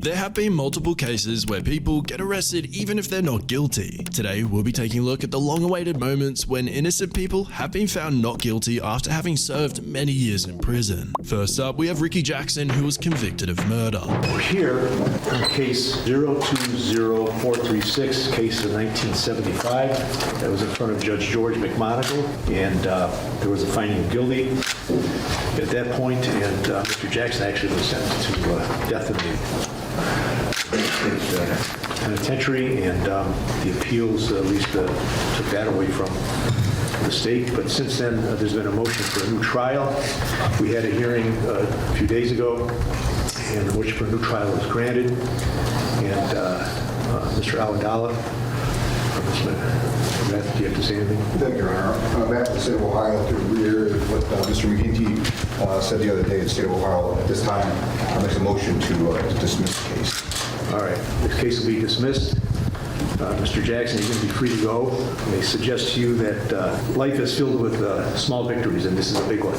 There have been multiple cases where people get arrested even if they're not guilty. Today, we'll be taking a look at the long-awaited moments when innocent people have been found not guilty after having served many years in prison. First up, we have Ricky Jackson, who was convicted of murder. We're here on case 020436, case of 1975. That was in front of Judge George McMonagle, and there was a finding of guilty at that point, and Mr. Jackson actually was sentenced to death in the penitentiary, and the appeals at least took that away from the state. But since then, there's been a motion for a new trial. We had a hearing a few days ago, and the motion for a new trial was granted. And Mr. Awadala, do you have to say anything? Thank you, Your Honor. On behalf of the state of Ohio, to reiterate what Mr. McGinty said the other day, the state of Ohio at this time makes a motion to dismiss the case. All right, this case will be dismissed. Mr. Jackson, you're going to be free to go. They suggest to you that life is filled with small victories, and this is a big one.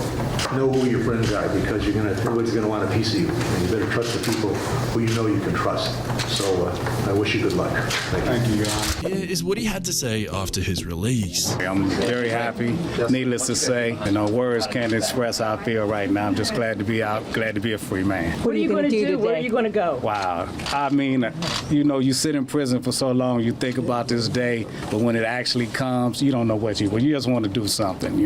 Know who your friends are, because everybody's going to want a piece of you, and you better trust the people who you know you can trust. So I wish you good luck. Thank you, Your Honor. Here is what he had to say after his release. I'm very happy, needless to say. Words can't express how I feel right now. I'm just glad to be out, glad to be a free man. What are you going to do? Where are you going to go? Wow. I mean, you sit in prison for so long, you think about this day, but when it actually comes, you don't know what you just want to do something,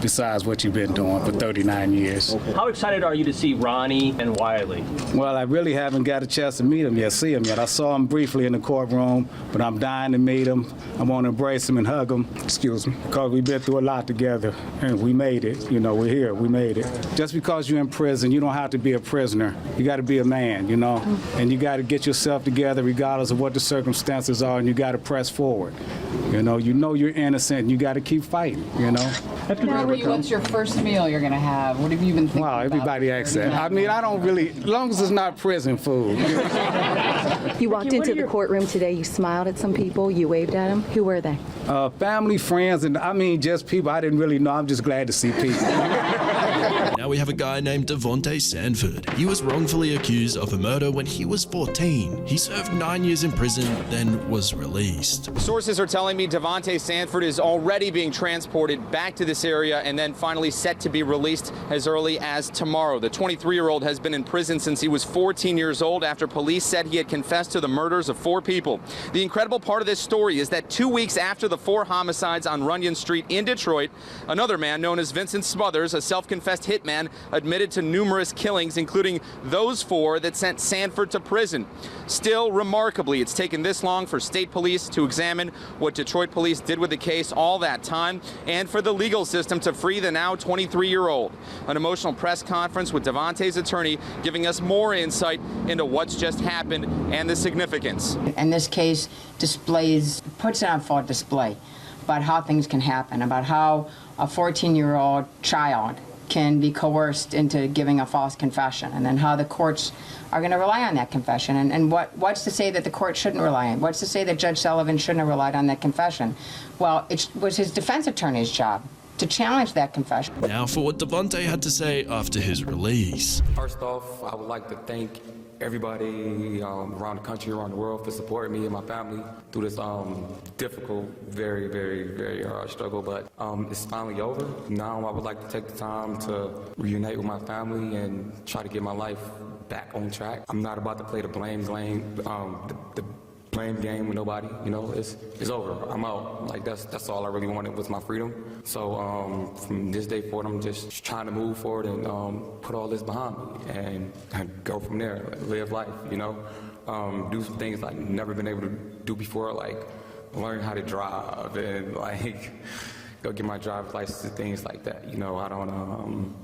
besides what you've been doing for 39 years. How excited are you to see Ronnie and Wiley? Well, I really haven't got a chance to meet them yet, see them yet. I saw them briefly in the courtroom, but I'm dying to meet them. I want to embrace them and hug them, because we've been through a lot together, and we made it. We're here, we made it. Just because you're in prison, you don't have to be a prisoner. You got to be a man, and you got to get yourself together regardless of what the circumstances are, and you got to press forward. You know you're innocent, and you got to keep fighting, What's your first meal you're going to have? What have you been thinking Wow, everybody asks that. I mean, I don't really, as long as it's not prison food. You walked into the courtroom today, you smiled at some people, you waved at them. Who were they? Family, friends, and just people I didn't really know. I'm just glad to see people. Now we have a guy named Devonte Sanford. He was wrongfully accused of a murder when he was 14. He served 9 years in prison, then was released. Sources are telling me Devonte Sanford is already being transported back to this area and then finally set to be released as early as tomorrow. The 23-year-old has been in prison since he was 14 years old after police said he had confessed to the murders of 4 people. The incredible part of this story is that 2 weeks after the 4 homicides on Runyon Street in Detroit, another man known as Vincent Smothers, a self-confessed hitman, admitted to numerous killings, including those 4 that sent Sanford to prison. Still, remarkably, it's taken this long for state police to examine what Detroit police did with the case all that time, and for the legal system to free the now 23-year-old. An emotional press conference with Devonte's attorney giving us more insight into what's just happened and the significance. And this case puts it on full display about how things can happen, about how a 14-year-old child can be coerced into giving a false confession, and then how the courts are going to rely on that confession. And what's to say that the court shouldn't rely on it? What's to say that Judge Sullivan shouldn't have relied on that confession? Well, it was his defense attorney's job to challenge that confession. Now for what Devonte had to say after his release. First off, I would like to thank everybody around the country, around the world, for supporting me and my family through this difficult, very, very, very hard struggle. But it's finally over. Now I would like to take the time to reunite with my family and try to get my life back on track. I'm not about to play the blame game with nobody. It's over. I'm out. Like that's all I really wanted was my freedom. So from this day forward, I'm just trying to move forward and put all this behind me and go from there. Live life. Do some things I've never been able to do before, like learn how to drive and go get my driver's license and things like that. I don't.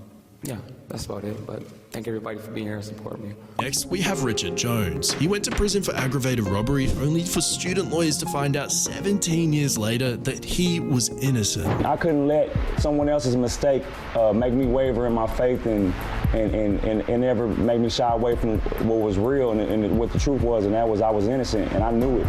Yeah, that's about it, but thank everybody for being here and supporting me. Next, we have Richard Jones. He went to prison for aggravated robbery, only for student lawyers to find out 17 years later that he was innocent. I couldn't let someone else's mistake make me waver in my faith and ever make me shy away from what was real and what the truth was, and that was I was innocent, and I knew it.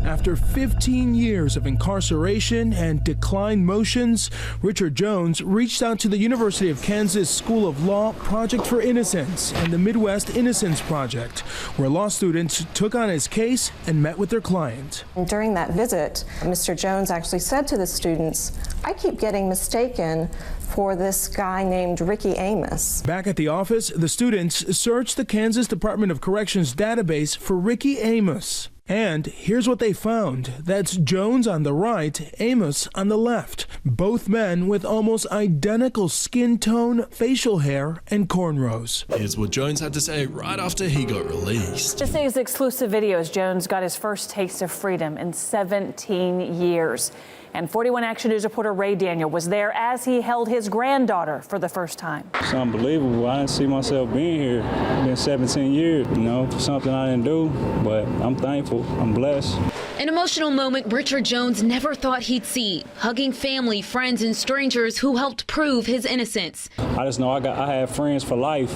After 15 years of incarceration and declined motions, Richard Jones reached out to the University of Kansas School of Law Project for Innocence and the Midwest Innocence Project, where law students took on his case and met with their client. During that visit, Mr. Jones actually said to the students, "I keep getting mistaken for this guy named Ricky Amos." Back at the office, the students searched the Kansas Department of Corrections database for Ricky Amos. And here's what they found. That's Jones on the right, Amos on the left. Both men with almost identical skin tone, facial hair, and cornrows. Here's what Jones had to say right after he got released. This is exclusive videos. Jones got his first taste of freedom in 17 years. And 41 Action News reporter Ray Daniel was there as he held his granddaughter for the first time. It's unbelievable. I didn't see myself being here. It's been 17 years, for something I didn't do, but I'm thankful. I'm blessed. An emotional moment Richard Jones never thought he'd see, hugging family, friends, and strangers who helped prove his innocence. I just know I have friends for life,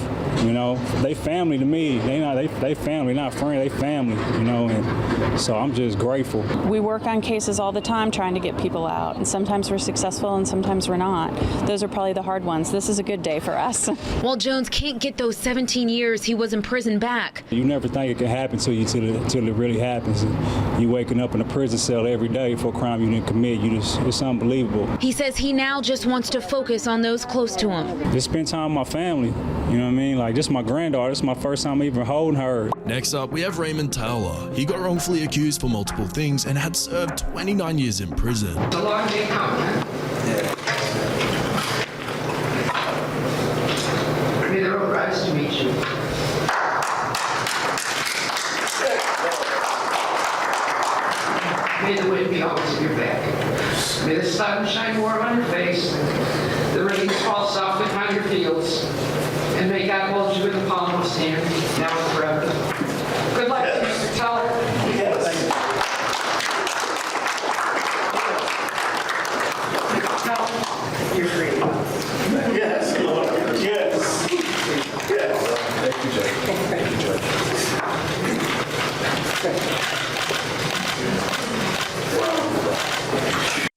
They family to me. They family, not friends, they family, and so I'm just grateful. We work on cases all the time trying to get people out, and sometimes we're successful and sometimes we're not. Those are probably the hard ones. This is a good day for us. While Jones can't get those 17 years he was in prison back. You never think it can happen to you till it really happens. You waking up in a prison cell every day for a crime you didn't commit. It's unbelievable. He says he now just wants to focus on those close to him. Just spend time with my family, Like, this is my granddaughter. This is my first time even holding her. Next up, we have Raymond Tala. He got wrongfully accused for multiple things and had served 29 years in prison. It's a long day coming, huh? May the road rise to meet you. May the wind be always at your back. May the sun shine warm on your face, the rains fall softly upon your fields, and may God hold you in the palm of his hand, now and forever. Good luck, Mr. Teller. Yes. You're free. Yes, Lord. Yes. Yes. Thank you, Judge. Thank you, Judge.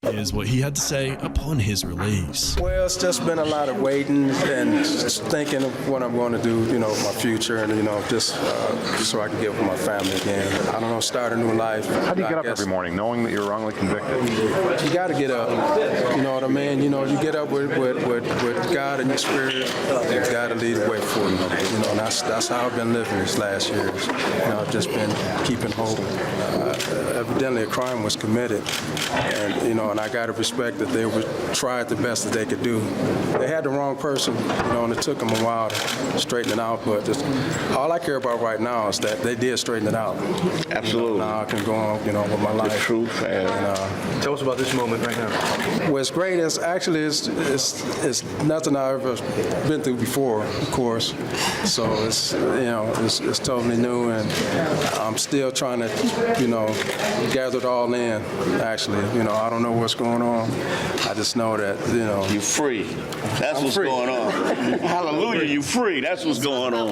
Here's what he had to say upon his release. Well, it's just been a lot of waiting and just thinking of what I'm going to do, my future, and, just so I can get with my family again. I don't know, start a new life. How do you get up every morning knowing that you're wrongly convicted? You got to get up. You know what I mean? You get up with God and your spirit. You got to lead the way for you. And that's how I've been living these last years. I've just been keeping hope. Evidently, a crime was committed, and I got to respect that they tried the best that they could do. They had the wrong person, and it took them a while to straighten it out. But all I care about right now is that they did straighten it out. Absolutely. Now I can go on, with my life. The truth. Tell us about this moment right now. What's great is actually it's nothing I've ever been through before, of course. So it's it's totally new, and I'm still trying to gather it all in. Actually, I don't know what's going on. I just know that you're free. That's what's going on. Hallelujah, you're free. That's what's going on.